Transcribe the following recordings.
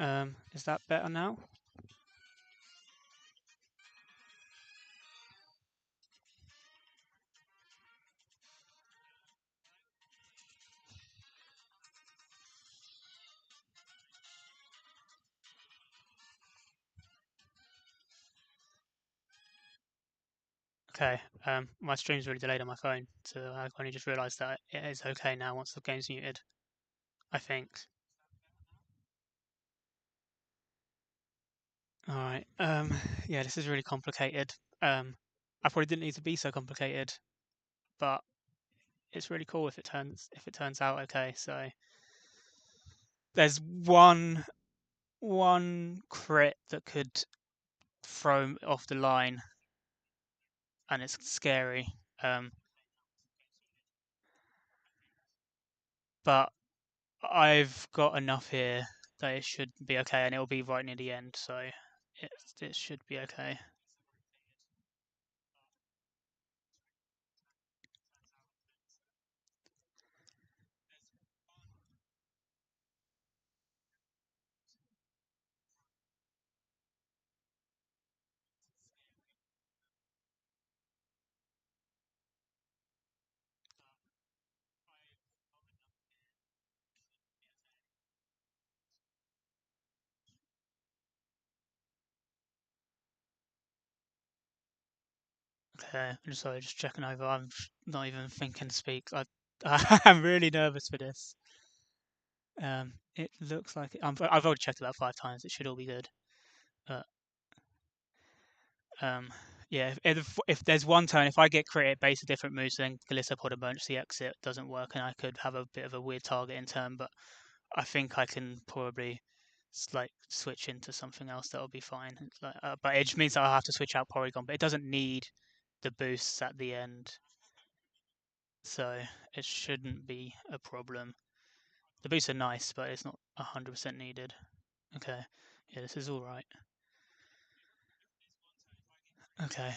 Is that better now? Okay. My stream's really delayed on my phone, so I only just realised that it is okay now once the game's muted. I think. All right. Yeah, this is really complicated. I probably didn't need to be so complicated, but it's really cool if it turns out okay. So there's one crit that could throw him off the line, and it's scary. Um, but I've got enough here that it should be okay, and it'll be right near the end, so it should be okay. Okay, I'm sorry, just checking over. I'm not even thinking to speak. I'm really nervous for this. It looks like I've already checked about 5 times. It should all be good. But um, yeah, if there's one turn, if I get crit based on different moves, then Gallipod emergency exit doesn't work, and I could have a bit of a weird target in turn. But I think I can probably like switch into something else that'll be fine. But it just means that I'll have to switch out Porygon, but it doesn't need the boosts at the end, so it shouldn't be a problem. The boosts are nice, but it's not 100% needed. Okay, yeah, this is all right. Okay.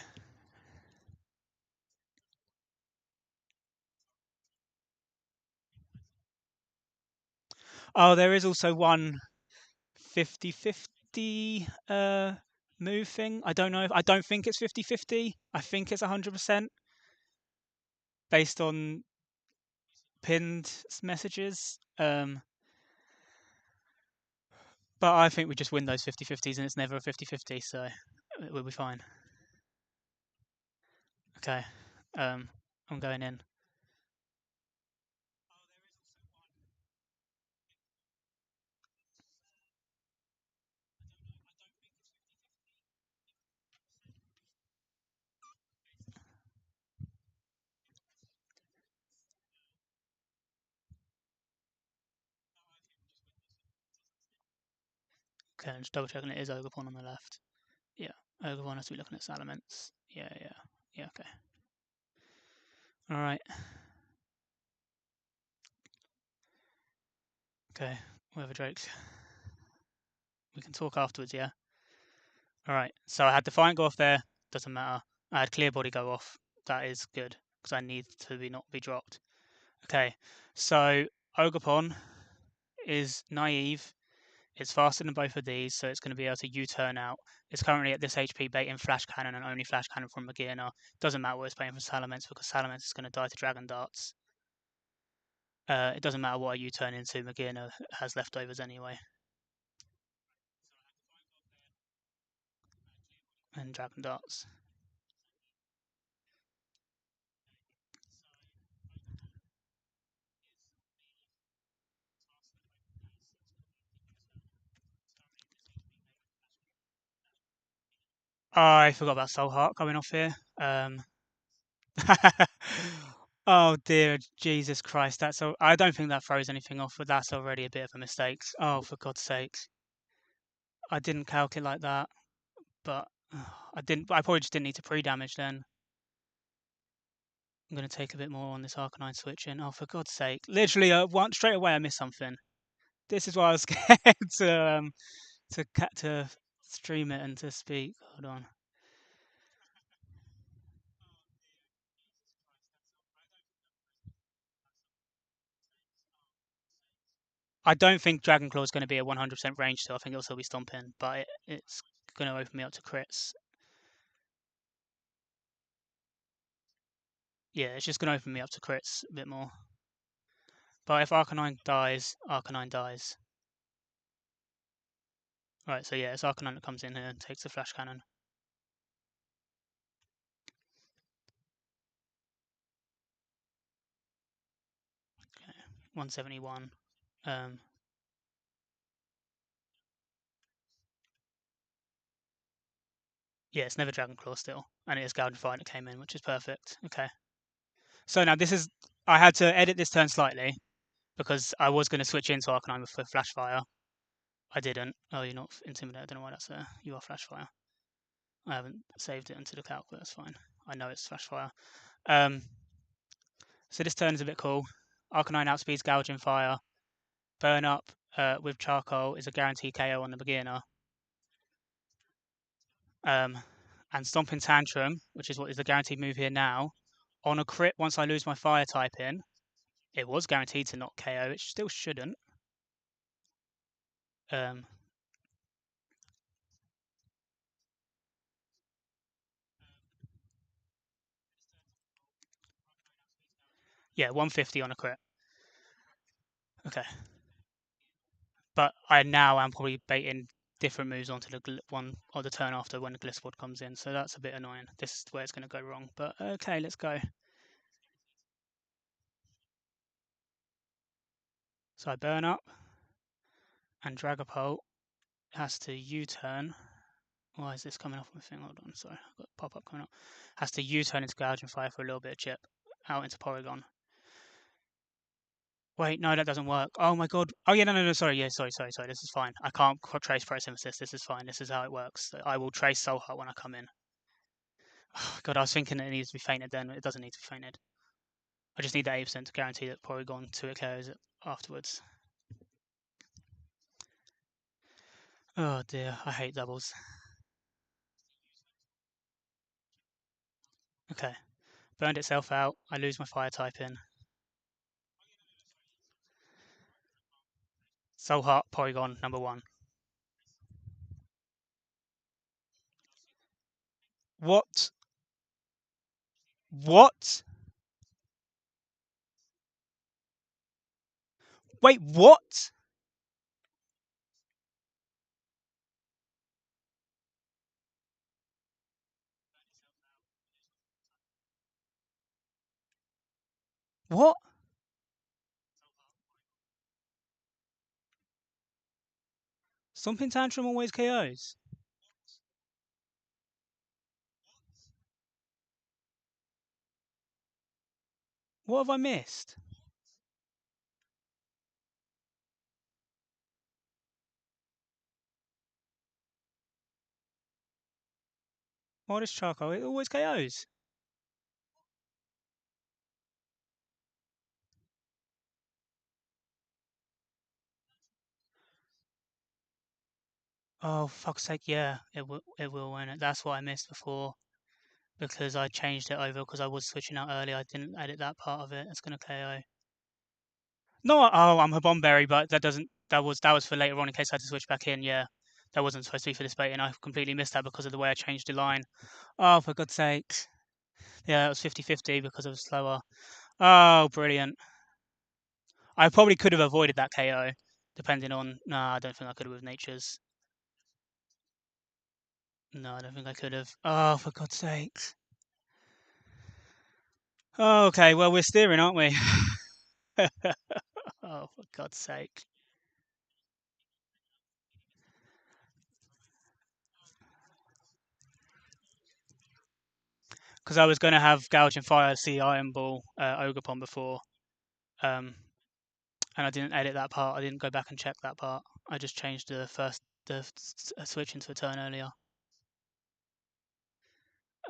Oh, there is also one 50-50 move thing. I don't think it's 50-50. I think it's 100% based on pinned messages. But I think we just win those 50-50s and it's never a 50-50, so we'll be fine. Okay. Um, I'm going in. Okay, I'm just double checking it is Ogerpon on the left. Yeah, Ogerpon has to be looking at Salamence. Yeah, yeah. Yeah, okay. Alright. Okay, whatever, Drake. We can talk afterwards, yeah? Alright, so I had Defiant go off there. Doesn't matter. I had Clear Body go off. That is good, because I need to not be dropped. Okay, so Ogerpon is naive. It's faster than both of these, so it's going to be able to U-turn out. It's currently at this HP baiting Flash Cannon and only Flash Cannon from beginner. Doesn't matter what it's baiting from Salamence because Salamence is going to die to Dragon Darts. It doesn't matter what I U-turn into, Magina has leftovers anyway. And Dragon Darts. I forgot about Soul Heart coming off here. Oh dear Jesus Christ! I don't think that throws anything off, but that's already a bit of a mistake. Oh, for God's sake! I didn't calculate like that, but I didn't. I probably just didn't need to pre-damage then. I'm going to take a bit more on this Arcanine switch in. Oh, for God's sake. Literally, straight away I missed something. This is why I was scared to stream it and to speak. Hold on. I don't think Dragon Claw is going to be a 100% range still. I think it'll still be stomping, but it's going to open me up to crits. Yeah, it's just going to open me up to crits a bit more. But if Arcanine dies, Arcanine dies. Right, so yeah, it's Arcanine that comes in here and takes the Flash Cannon. Okay, 171. Yeah, it's never Dragon Claw still, and it is Gouging Fire that came in, which is perfect. Okay. So now this is, I had to edit this turn slightly because I was going to switch into Arcanine for Flash Fire. I didn't. Oh, you're not Intimidated. I don't know why that's there. You are Flash Fire. I haven't saved it into the calc, but that's fine. I know it's Flash Fire. Um, so this turn is a bit cool. Arcanine outspeeds Gouging Fire. Burn Up with Charcoal is a guaranteed KO on the beginner. And Stomping Tantrum, which is what is the guaranteed move here now, on a crit once I lose my Fire type in, it was guaranteed to not KO. It still shouldn't. Um, yeah, 150 on a crit. Okay. But I now am probably baiting different moves onto the one or the turn after when the Gliscod comes in, so that's a bit annoying. This is where it's going to go wrong. But okay, let's go. So I burn up, and Dragapult has to U-turn. Why is this coming off my thing? Hold on, sorry, I've got a pop-up coming up. Has to U-turn into Gouging Fire for a little bit of chip out into Porygon. Wait, no, that doesn't work. Oh my god. Oh yeah, no, sorry, yeah, sorry. This is fine. I can't trace Photosynthesis. This is fine. This is how it works. I will trace Soul Heart when I come in. Oh god, I was thinking it needs to be fainted then. It doesn't need to be fainted. I just need that 8% to guarantee that Porygon 2 it KOs it afterwards. Oh dear, I hate doubles. Okay, burned itself out. I lose my Fire type in. Soul Heart, Porygon, number 1. What? What? Wait, what? What? Stomping Tantrum always KOs? What have I missed? What is Charcoal? It always KOs. Oh, fuck's sake, yeah, it will, won't it? That's what I missed before because I changed it over because I was switching out earlier. I didn't edit that part of it. It's going to KO. No, oh, I'm a Bomberry, but that was for later on in case I had to switch back in. Yeah, that wasn't supposed to be for this bait, and I completely missed that because of the way I changed the line. Oh, for God's sake. Yeah, it was 50-50 because it was slower. Oh, brilliant. I probably could have avoided that KO, depending on. No, I don't think I could have with Nature's. No, I don't think I could have. Oh, for God's sake. Oh, okay, well, we're steering, aren't we? Oh, for God's sake. Because I was going to have Gouging Fire, Sea Iron Ball, Ogerpon before, um, and I didn't edit that part. I didn't go back and check that part. I just changed the switch into a turn earlier.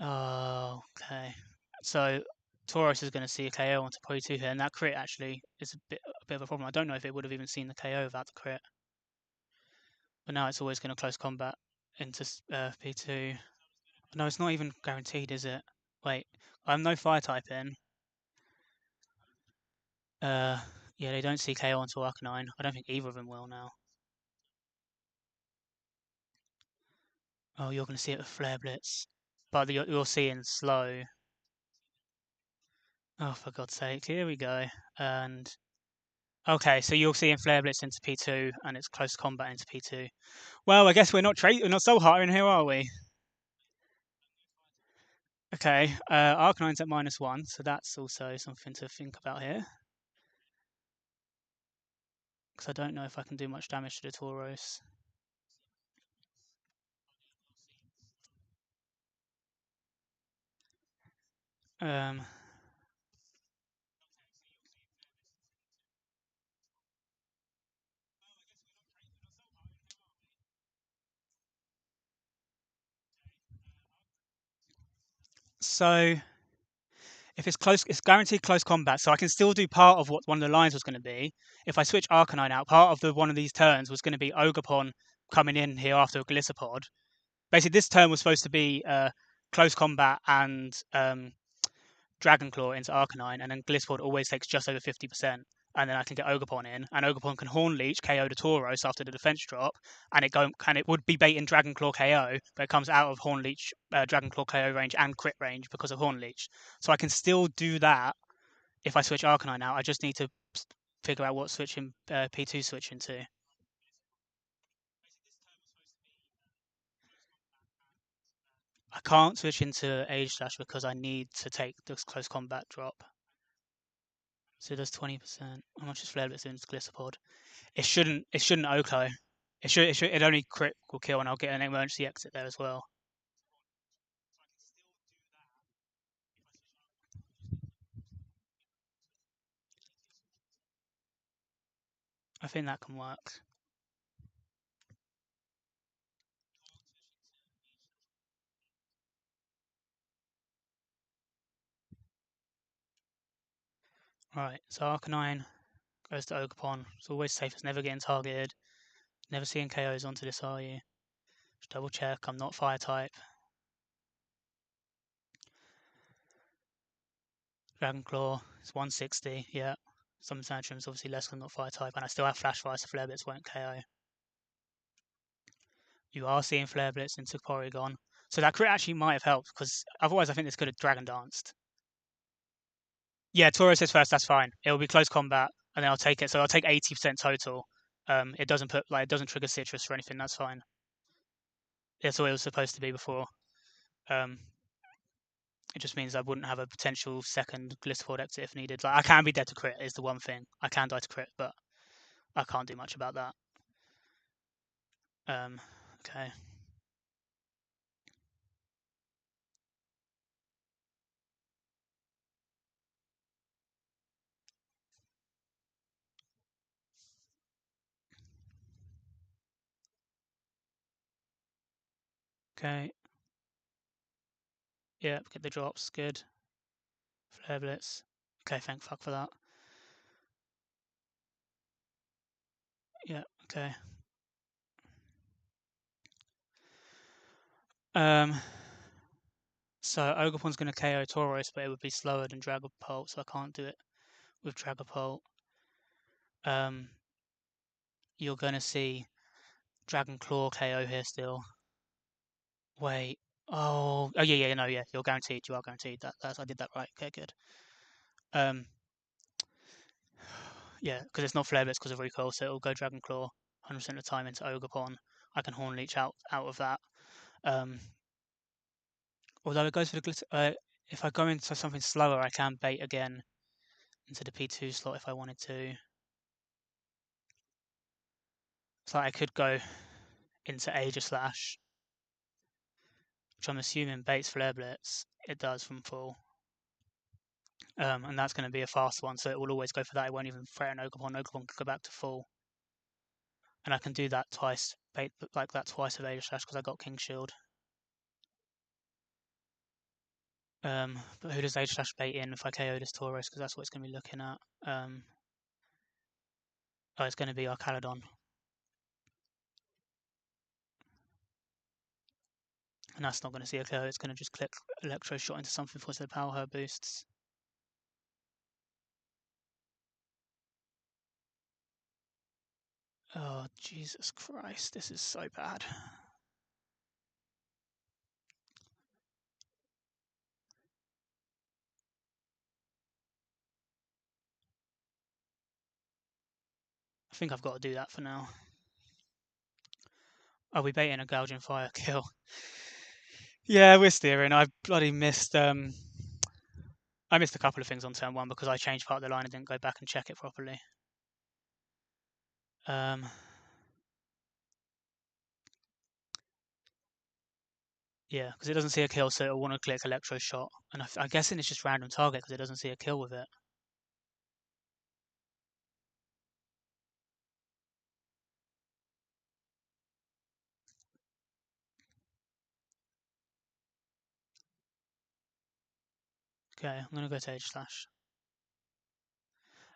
Oh, okay. So Tauros is going to see a KO onto P2 here, and that crit actually is a bit of a problem. I don't know if it would have even seen the KO without the crit, but now it's always going to close combat into P2. No, it's not even guaranteed, is it? Wait, I'm no Fire type in. Yeah, they don't see KO onto Arcanine. I don't think either of them will now. Oh, you're going to see it with Flare Blitz. But you're seeing slow. Oh, for God's sake. Here we go. And okay, so you're seeing Flare Blitz into P2, and it's close combat into P2. Well, I guess we're not soul hiring here, are we? Okay, Arcanine's at -1, so that's also something to think about here. Because I don't know if I can do much damage to the Tauros. Um, so if it's close, it's guaranteed close combat. So I can still do part of what one of the lines was going to be. If I switch Arcanine out, part of one of these turns was going to be Ogerpon coming in here after a Gliscopod. Basically, this turn was supposed to be close combat and Dragon Claw into Arcanine, and then Gliscopod always takes just over 50%. And then I can get Ogerpon in, and Ogerpon can Horn Leech KO the Tauros after the defense drop, and it would be baiting Dragon Claw KO, but it comes out of Horn Leech, Dragon Claw KO range and crit range because of Horn Leech. So I can still do that if I switch Arcanine out. I just need to figure out what switching P2 switch into. I can't switch into Age Slash because I need to take this close combat drop. So it does 20%. How much is Flare Blitz doing to Gliscopod? It shouldn't. It shouldn't Oko. It should. It should. It only crit will kill, and I'll get an emergency exit there as well. I think that can work. Right. So Arcanine goes to Ogerpon. It's always safe. It's never getting targeted. Never seeing KOs onto this, are you? Just double check. I'm not fire type. Dragon Claw. It's 160. Yeah. Summon Tantrum is obviously less because I'm not fire type, and I still have Flash Fire, so Flare Blitz won't KO. You are seeing Flare Blitz into Porygon. So that crit actually might have helped, because otherwise I think this could have Dragon Danced. Yeah, Tauros is first, that's fine. It will be close combat, and then I'll take it. So I'll take 80% total. It doesn't it doesn't trigger citrus or anything, that's fine. That's what it was supposed to be before. Um, it just means I wouldn't have a potential second Gliscord exit if needed. Like I can be dead to crit is the one thing. I can die to crit, but I can't do much about that. Okay. Okay. Yeah, get the drops. Good. Flare Blitz. Okay, thank fuck for that. Yeah, okay. Um, so Ogerpon's going to KO Tauros, but it would be slower than Dragapult, so I can't do it with Dragapult. You're going to see Dragon Claw KO here still. Wait. Oh yeah, no, yeah. You're guaranteed. You are guaranteed. I did that right. Okay, good. Um, yeah, because it's not Flare Blitz because of recoil, so it'll go Dragon Claw 100% of the time into Ogerpon. I can Horn Leech out of that. Um, although it goes for the glitter. If I go into something slower, I can bait again into the P2 slot if I wanted to. So I could go into Aegislash, which I'm assuming baits Flare Blitz. It does from full. And that's going to be a fast one, so it will always go for that. It won't even threaten Ogerpon. Ogerpon can go back to full. And I can do that twice, bait like that twice with Aegislash because I got King Shield. But who does Aegislash bait in if I KO this Tauros? Because that's what it's going to be looking at. Oh, it's going to be our Caledon. And that's not going to see a KO. It's going to just click Electro Shot into something for the Power Herb boosts. Oh, Jesus Christ, this is so bad. I think I've got to do that for now. Are we baiting a gouging fire kill? Yeah, we're steering. I bloody missed. I missed a couple of things on turn one because I changed part of the line and didn't go back and check it properly. Yeah, because it doesn't see a kill, so it'll want to click electro shot, and I'm guessing it's just random target because it doesn't see a kill with it. Okay, I'm gonna go to Age Slash.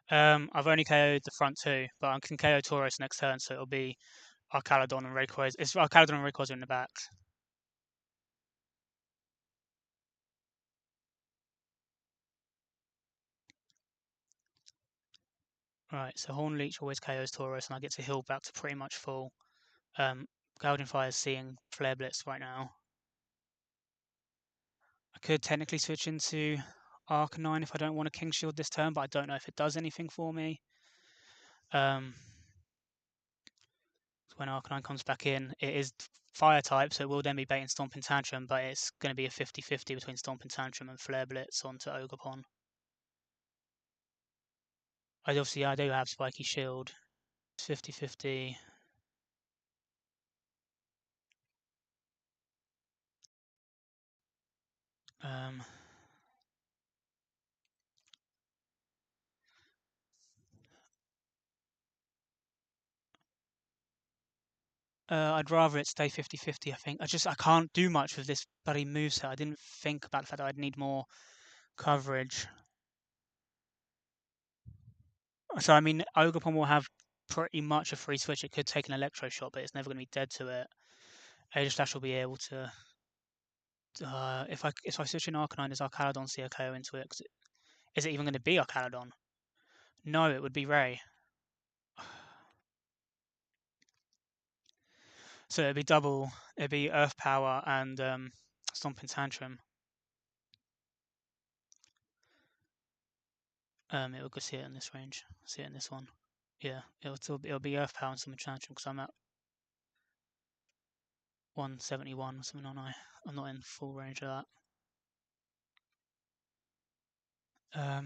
I've only KO'd the front two, but I can KO Tauros next turn, so it'll be Arcaladon and Rayquaza. It's Arcaladon and Rayquaza in the back. Right, so Horn Leech always KOs Tauros, and I get to heal back to pretty much full. Gouging Fire is seeing Flare Blitz right now. I could technically switch into Arcanine if I don't want a King Shield this turn, but I don't know if it does anything for me. When Arcanine comes back in, it is Fire type, so it will then be baiting Stomping Tantrum, but it's going to be a 50-50 between Stomping Tantrum and Flare Blitz onto Ogerpon. I do have Spiky Shield. It's 50-50. I'd rather it stay 50-50, I think. I can't do much with this bloody moveset. I didn't think about the fact that I'd need more coverage. So, I mean, Ogerpon will have pretty much a free switch. It could take an Electro Shot, but it's never going to be dead to it. Aegislash will be able to... if I switch in Arcanine, does Arcaladon see a KO into it? Is it even going to be Arcaladon? No, it would be Ray. So it'd be double. It'd be Earth Power and Stomping Tantrum. It'll go see it in this range. See it in this one. Yeah, it'll be Earth Power and Stomping Tantrum because I'm at 171 or something, aren't I? I'm not in full range of that.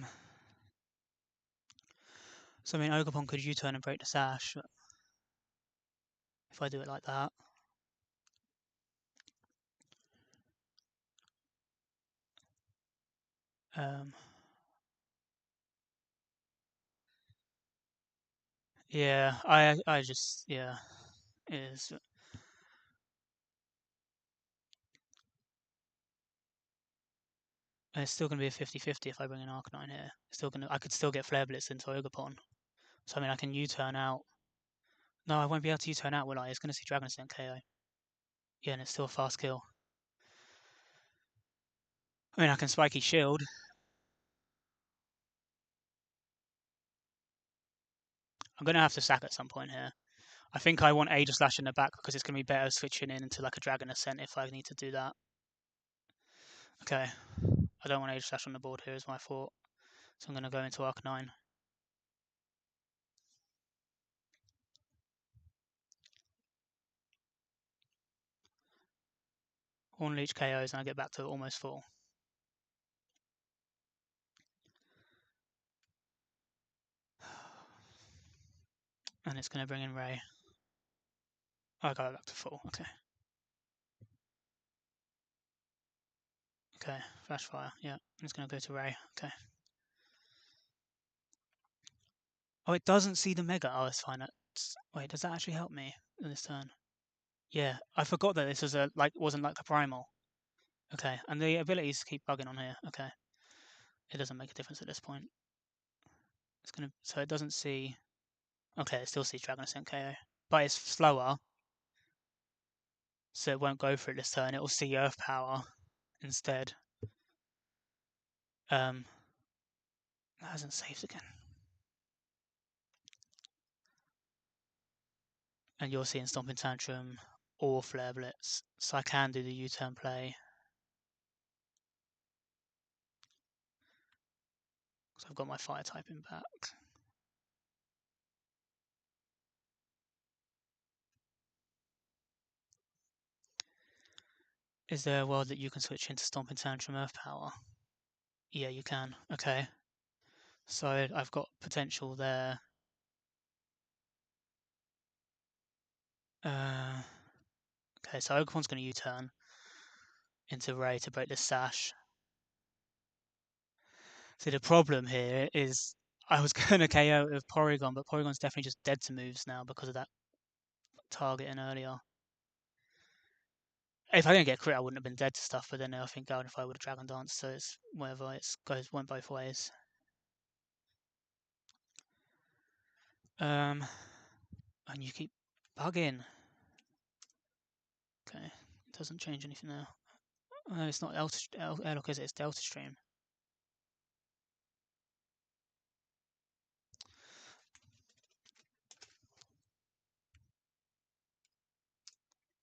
So I mean, Ogerpon could U-turn and break the sash if I do it like that. Yeah, I just yeah, it is. And it's still going to be a 50-50 if I bring an Arcanine here. I could still get Flare Blitz into Ogerpon. So I mean, I can U-turn out. No, I won't be able to U-turn out, will I? It's going to see Dragon Ascent KO. Yeah, and it's still a fast kill. I mean, I can Spiky Shield. I'm going to have to sack at some point here. I think I want Aegislash in the back because it's going to be better switching in into like a Dragon Ascent if I need to do that. Okay, I don't want Aegislash on the board here is my thought. So I'm going to go into Arcanine. Horn Leech KOs and I get back to almost full. And it's going to bring in Ray. I go back to full. Okay. Okay. Flash Fire. Yeah. It's going to go to Ray. Okay. Oh, it doesn't see the Mega. Oh, it's fine. Wait, does that actually help me in this turn? Yeah. I forgot that this was wasn't like a primal. Okay. And the abilities keep bugging on here. Okay. It doesn't make a difference at this point. So it doesn't see. Okay, it still sees Dragon Ascent KO, but it's slower, so it won't go for it this turn. It will see Earth Power instead. That hasn't saved again. and you're seeing Stomping Tantrum or Flare Blitz, so I can do the U-turn play. So I've got my fire typing back. Is there a world that you can switch into Stomping Tantrum Earth Power? Yeah, you can. Okay. So I've got potential there. Okay, so Ogerpon's going to U-turn into Ray to break this sash. So the problem here is I was going to KO it with Porygon, but Porygon's definitely just dead to moves now because of that targeting earlier. If I didn't get crit, I wouldn't have been dead to stuff, but then I think Galdify would have Dragon Dance, so it's whatever. It went both ways. And you keep bugging. Okay, it doesn't change anything now. It's not Airlock, is it? It's Delta Stream.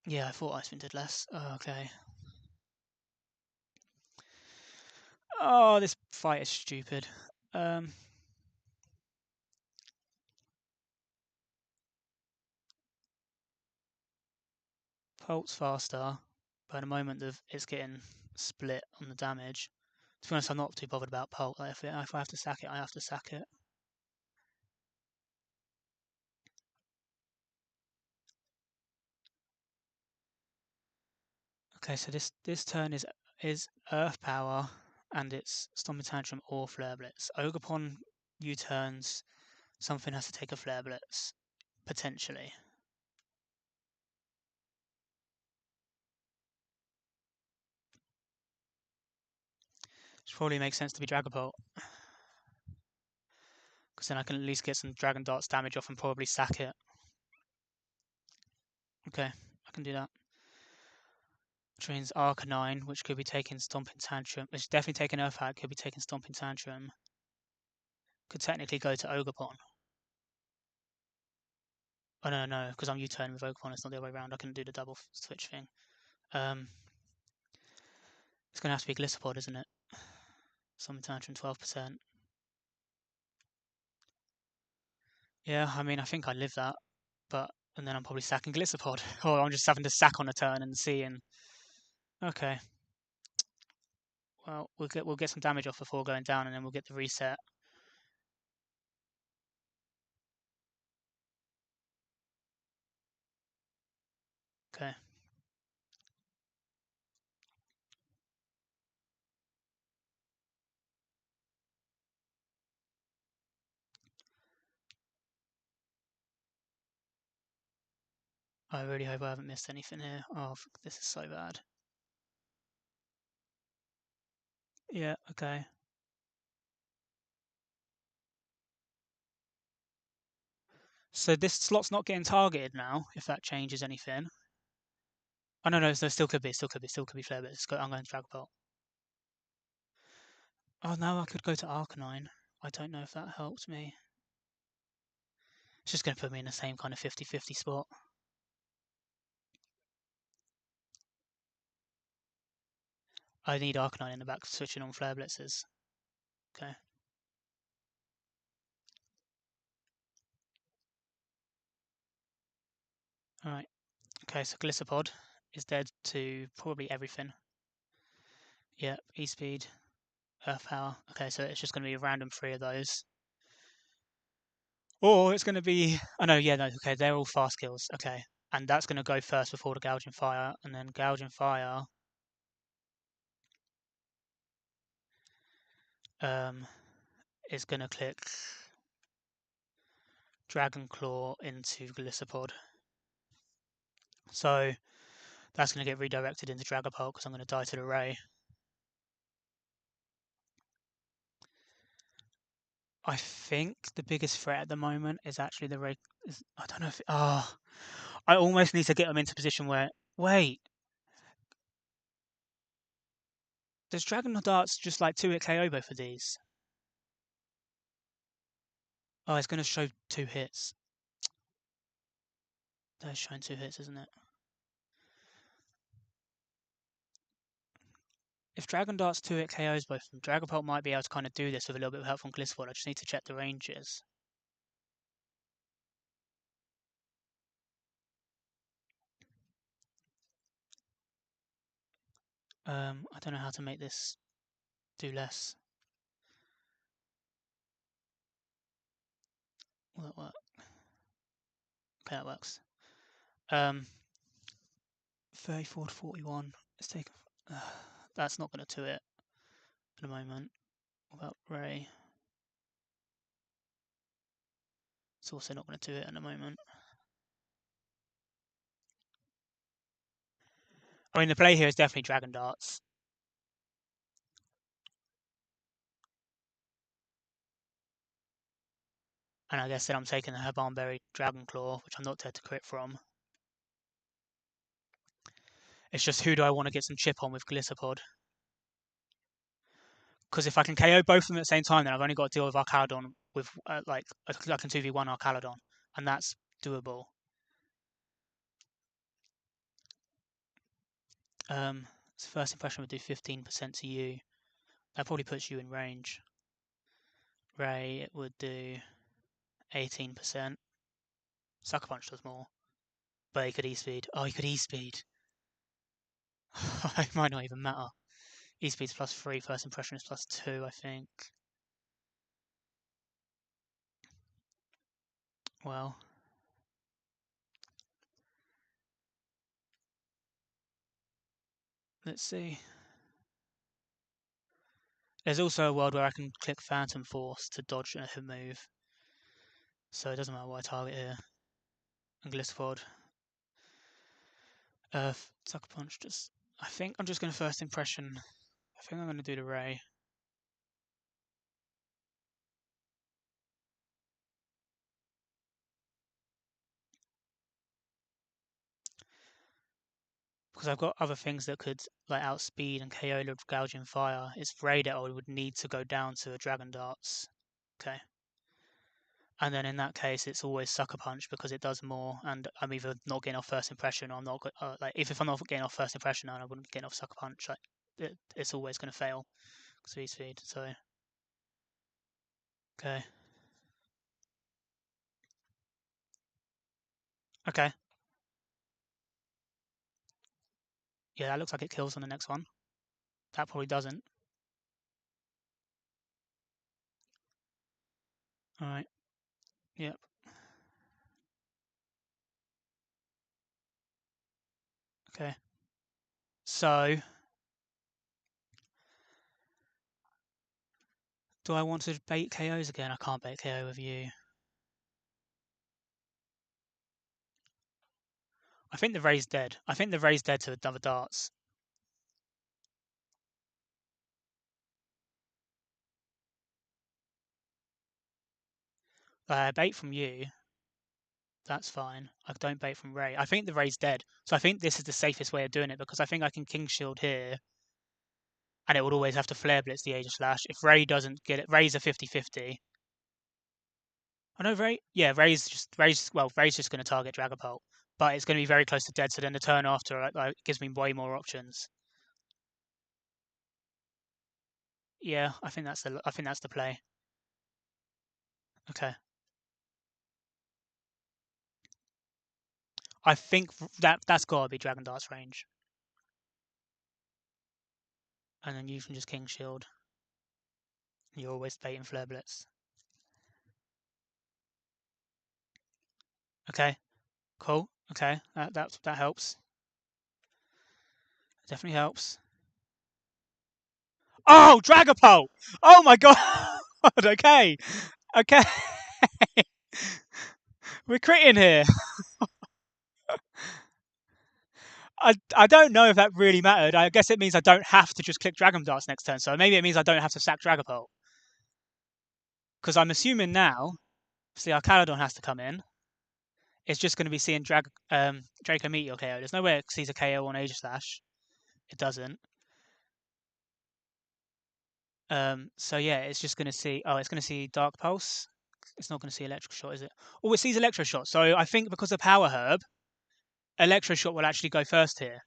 Yeah, I thought Icewind did less. Oh, okay. Oh, this fight is stupid. Pult's faster, but at the moment it's getting split on the damage. To be honest, I'm not too bothered about Pult. Like if I have to sack it, I have to sack it. Okay, so this turn is Earth Power, and it's Stomping Tantrum or Flare Blitz. Ogerpon U-turns, something has to take a Flare Blitz, potentially. Which probably makes sense to be Dragapult. Because then I can at least get some Dragon Darts damage off and probably sack it. Okay, I can do that. Trains Arcanine, which could be taking Stomping Tantrum. Which definitely taking Earth Hack, could be taking Stomping Tantrum. Could technically go to Ogerpon. Oh no, because I'm U-turning with Ogerpon, it's not the other way around. I can do the double switch thing. It's going to have to be Gliscopod, isn't it? Stomping Tantrum, 12%. Yeah, I mean, I think I live that, and then I'm probably sacking Gliscopod, or I'm just having to sack on a turn and seeing. Okay. Well, we'll get some damage off before going down, and then we'll get the reset. Okay. I really hope I haven't missed anything here. Oh, this is so bad. Yeah. Okay. So this slot's not getting targeted now. If that changes anything. Oh no, there still could be, still could be Flare, but I'm going to Dragapult. Oh no, I could go to Arcanine. I don't know if that helps me. It's just going to put me in the same kind of 50-50 spot. I need Arcanine in the back switching on Flare Blitzes. Okay. Alright. Okay, so Gliscopod is dead to probably everything. Yep, E-Speed, Earth Power. Okay, so it's just going to be a random 3 of those. Or it's going to be... Oh no, yeah, no, okay, they're all fast kills. Okay. And that's going to go first before the Gouging Fire, and then Gouging Fire... is going to click Dragon Claw into Gliscopod. So that's going to get redirected into Dragapult because I'm going to die to the Ray. I think the biggest threat at the moment is actually the Ray. I don't know if... I almost need to get them into position where... Wait. Does Dragon Darts just like 2-hit KO both of these? Oh, it's going to show 2 hits. That's showing 2 hits, isn't it? If Dragon Dart's 2-hit KOs both of them, Dragapult might be able to kind of do this with a little bit of help from Gliscor. I just need to check the ranges. I don't know how to make this do less. Will that work? Okay, that works. 34 to 41. Let's take. That's not going to 2-hit at the moment. What about Ray? It's also not going to 2-hit at the moment. I mean, the play here is definitely Dragon Darts. And I guess then I'm taking the Herbarnberry Dragon Claw, which I'm not dead to crit from. It's just who do I want to get some chip on with Gliscor? Because if I can KO both of them at the same time, then I've only got to deal with Arcaladon with, I can 2v1 Arcaladon, and that's doable. So first impression would do 15% to you. That probably puts you in range. Ray, it would do 18%. Sucker Punch does more. But he could E-Speed. Oh, he could E-Speed. It might not even matter. E-Speed's +3, first impression is +2, I think. Well. Let's see. There's also a world where I can click Phantom Force to dodge a move. So it doesn't matter what I target here. And Gliscor. Sucker Punch just... I think I'm just going to first impression. I think I'm going to do the Ray. Because I've got other things that could like outspeed and KO with Gouging Fire. It's Ray that I would need to go down to a Dragon Darts. Okay. And then in that case, it's always Sucker Punch because it does more, and I'm either not getting off first impression, or I'm not like if I'm not getting off first impression, and I wouldn't get off Sucker Punch, like it's always going to fail. Speed. So okay, okay, yeah, that looks like it kills on the next one. That probably doesn't. All right. Yep. Okay. So do I want to bait KOs again? I can't bait KO with you. I think the Ray's dead. I think the Ray's dead to another darts. Bait from you. That's fine. I don't bait from Ray. I think the Ray's dead. So I think this is the safest way of doing it because I think I can King Shield here and it would always have to Flare Blitz the Aegis Slash. If Ray doesn't get it, Ray's a 50-50. I know Ray. Yeah, Ray's just going to target Dragapult, but it's going to be very close to dead. So then the turn after gives me way more options. Yeah, I think that's the play. Okay. I think that's got to be Dragon Dart's range. And then you can just King Shield. You're always baiting Flare Blitz. Okay. Cool. Okay. That helps. Definitely helps. Oh, Dragapult! Oh my god! Okay. Okay. We're critting here. I don't know if that really mattered. I guess it means I don't have to just click Dragon Darts next turn. So maybe it means I don't have to sack Dragapult. Because I'm assuming now, see, our Caladon has to come in. It's just going to be seeing Draco Meteor KO. There's no way it sees a KO on Aegis Slash. It doesn't. So yeah, it's just going to see. Oh, it's going to see Dark Pulse. It's not going to see Electric Shot, is it? Oh, it sees Electro Shot. So I think because of Power Herb, Electro Shot will actually go first here.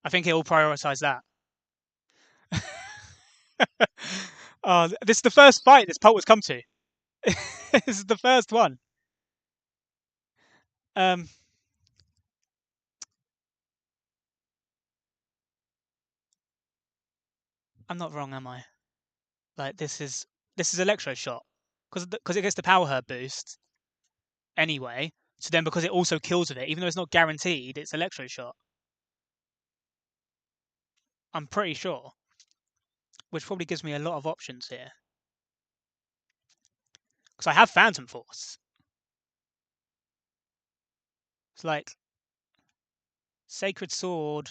I think it will prioritise that. Oh, this is the first fight this Pult has come to. This is the first one. Um, I'm not wrong, am I? Like this is Electro Shot because it gets the Power Herb boost anyway. So then because it also kills with it, even though it's not guaranteed, it's Electro Shot. I'm pretty sure, which probably gives me a lot of options here because I have Phantom Force. It's like Sacred Sword.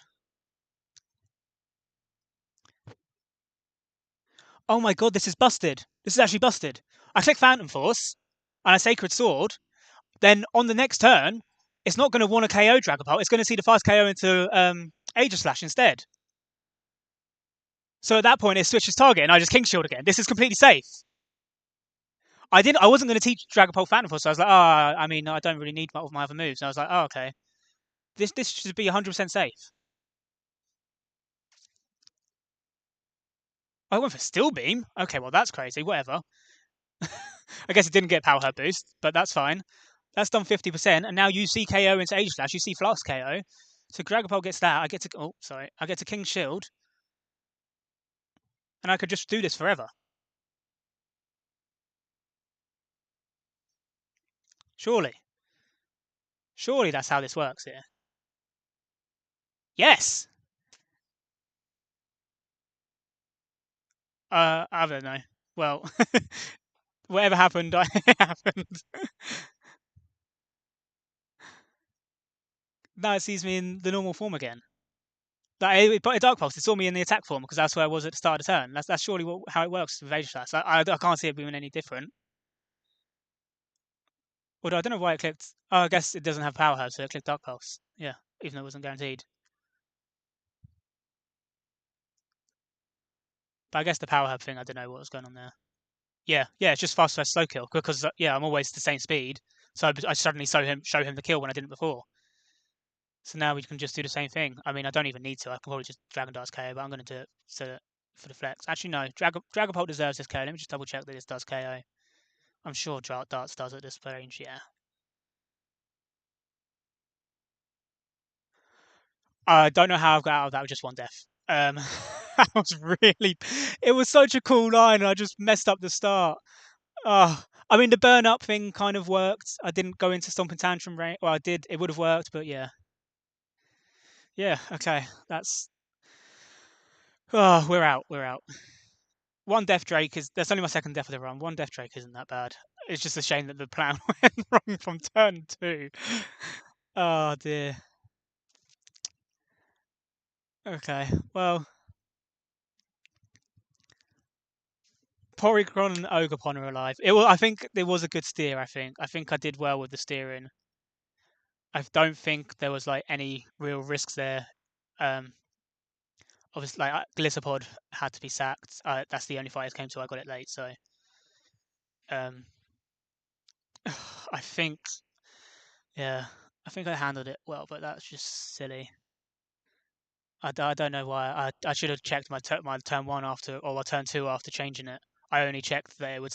Oh my god, this is busted. This is actually busted. I click Phantom Force and I Sacred Sword. Then on the next turn, it's not going to want to KO Dragapult. It's going to see the fast KO into Aegis Slash instead. So at that point, it switches target, and I just King Shield again. This is completely safe. I wasn't going to teach Dragapult Phantom Force, so I was like, I mean, I don't really need all my other moves. And I was like, oh, okay. This should be 100% safe. I went for Steel Beam. Okay, well, that's crazy. Whatever. I guess it didn't get Power Herb boost, but that's fine. That's done 50%, and now you see KO into Aegis Slash. You see Flask KO. So Dragapult gets that. I get to I get to King Shield, and I could just do this forever. Surely, surely that's how this works here. Yes. I don't know. Well, whatever happened, happened. Now it sees me in the normal form again. It put a Dark Pulse. It saw me in the attack form because that's where I was at the start of the turn. That's surely how it works with Aegis Slash. I can't see it being any different. Although I don't know why it clicked. Oh, I guess it doesn't have Power Herb, so it clicked Dark Pulse. Yeah, even though it wasn't guaranteed. But I guess the Power Herb thing, I don't know what was going on there. Yeah, it's just fast first slow kill because I'm always the same speed. So I suddenly show him the kill when I didn't before. So now we can just do the same thing. I mean, I don't even need to. I can probably just Dragon Darts KO, but I'm going to do it for the flex. Actually, no. Dragapult deserves this KO. Let me just double check that this does KO. I'm sure Darts does at this range, yeah. I don't know how I got out of that with just one death. That was really. It was such a cool line, and I just messed up the start. I mean, the burn up thing kind of worked. I didn't go into Stomping Tantrum range. Well, I did. It would have worked, but yeah. Yeah, okay. Oh, we're out. We're out. One Death Drake is. That's only my second death of the run. One Death Drake isn't that bad. It's just a shame that the plan went wrong from turn 2. Oh, dear. Okay, well. Porygon and Ogerpon are alive. I think it was a good steer. I think I did well with the steering. I don't think there was like any real risks there. Um, obviously, like Glisopod had to be sacked. That's the only fight I came to. I got it late, so um, I think yeah, I think I handled it well, but that's just silly. I don't know why. I should have checked my turn 1 after or my turn 2 after changing it. I only checked that it would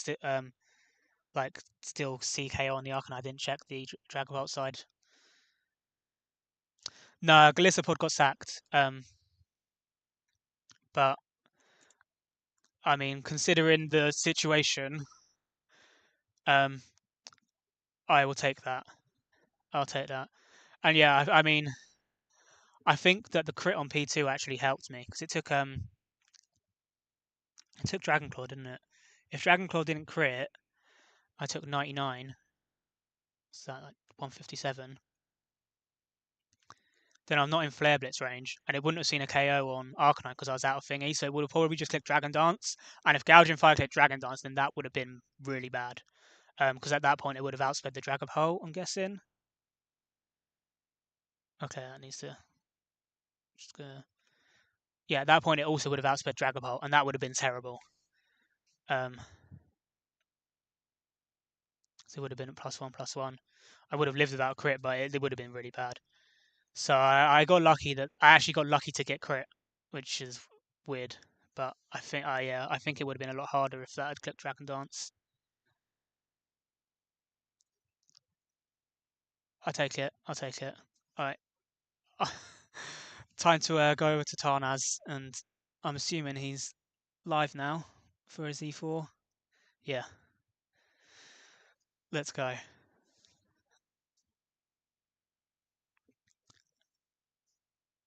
like still CKO on the Arc, and I didn't check the Dragon Ball side. No, Glisopod got sacked. But I mean, considering the situation, um, I will take that. I'll take that. And yeah, I mean, I think that the crit on P2 actually helped me because it took Dragon Claw, didn't it? If Dragon Claw didn't crit, I took 99. So that like 157. Then I'm not in Flare Blitz range, and it wouldn't have seen a KO on Arcanine because I was out of thingy, so it would have probably just clicked Dragon Dance. And if Gouging Fire clicked Dragon Dance, then that would have been really bad. Because at that point it would have outsped the Dragapult, I'm guessing. Okay, that needs to just go. Yeah, at that point it also would have outsped Dragapult, and that would have been terrible. So it would have been +1/+1. I would have lived without a crit, but it would have been really bad. So I got lucky that I actually got lucky to get crit, which is weird. But I think it would have been a lot harder if that had clicked Dragon Dance. I take it. I'll take it. All right. Time to go over to Tarnaz, and I'm assuming he's live now for his E4. Yeah, let's go.